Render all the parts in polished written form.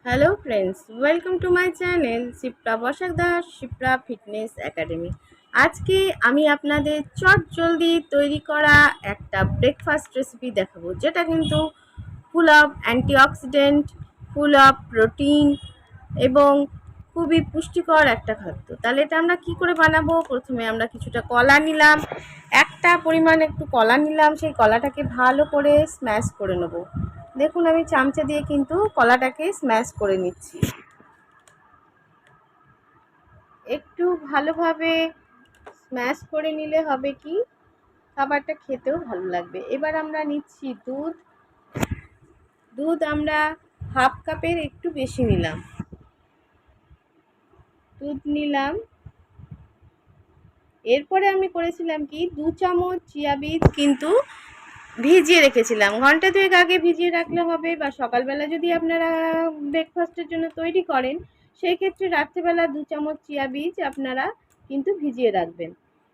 Hello friends, welcome to my channel Shipra Basak Das Shipra fitness academy. আজকে আমি আপনাদের চট জলদি তৈরি করা একটা ব্রেকফাস্ট রেসিপি দেখাবো, যেটা কিন্তু full of antioxidant, full of protein এবং খুবই পুষ্টিকর একটা খাদ্য। তাহলে এটা আমরা কি করে বানাবো? প্রথমে আমরা কিছুটা কলা নিলাম, একটা পরিমাণ একটু কলা নিলাম, সেই কলাটাকে ভালো করে স্ম্যাশ করে নেব। দেখুন, আমি চামচা দিয়ে কিন্তু কলাটাকে স্ম্যাশ করে নিচ্ছি। একটু ভালোভাবে স্ম্যাশ করে নিলে হবে কি, খাবারটা খেতেও ভালো লাগবে। এবার আমরা নিচ্ছি দুধ। দুধ আমরা হাফ কাপের একটু বেশি নিলাম। দুধ নিলাম। এরপরে আমি করেছিলাম কি, 2 চামচ চিয়া বীজ কিন্তু ভিজিয়ে রেখেছিলাম। ঘন্টা দুয়েক আগে ভিজিয়ে রাখলে হবে, বা সকালবেলা যদি আপনারা ব্রেকফাস্টের জন্য তৈরি করেন, সেই ক্ষেত্রে রাত্রেবেলা 2 চামচ চিয়া বীজ আপনারা কিন্তু ভিজিয়ে রাখবেন।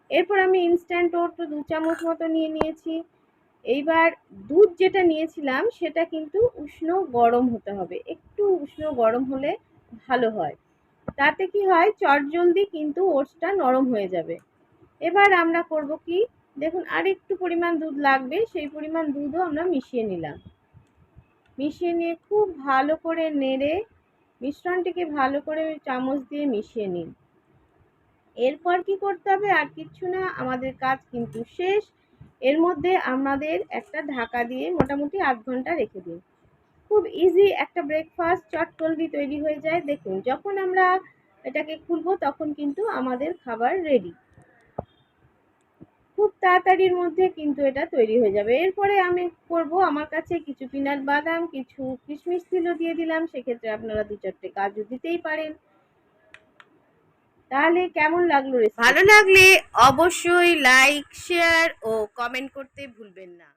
এরপর আমি ইনস্ট্যান্ট ওট 2 চামচ মতো নিয়ে নিয়েছি। এইবার দুধ যেটা নিয়েছিলাম সেটা কিন্তু উষ্ণ গরম হতে হবে, একটু উষ্ণ গরম হলে ভালো হয়। তাতে কি হয়, চটজলদি কিন্তু ওটসটা নরম হয়ে যাবে। এবার আমরা করব কি, দেখুন আর একটু পরিমাণ দুধ লাগবে, সেই পরিমাণ দুধও আমরা মিশিয়ে নিলাম। মিশিয়ে নিয়ে খুব ভালো করে নেড়ে মিশ্রণটিকে ভালো করে চামচ দিয়ে মিশিয়ে নিন। এরপর কি করতে হবে? আর কিচ্ছু না, আমাদের কাজ কিন্তু শেষ। এর মধ্যে আমাদের একটা ঢাকা দিয়ে মোটামুটি আধ ঘন্টা রেখে দিন। খুব ইজি একটা ব্রেকফাস্ট চটজলদি তৈরি হয়ে যায়। দেখুন, যখন আমরা এটাকে খুলবো তখন কিন্তু আমাদের খাবার রেডি। খুব তাড়াতাড়ির মধ্যে কিন্তু এটা তৈরি হয়ে যাবে। এরপরে আমি করব, আমার কাছে কিছু পিনাট বাদাম, কিছু কিশমিশ ছিল, দিয়ে দিলাম। সেক্ষেত্রে আপনারা 2-4টে কাজু দিতেই পারেন। তাহলে কেমন লাগলো রেসিপি? ভালো লাগলে অবশ্যই লাইক, শেয়ার ও কমেন্ট করতে ভুলবেন না।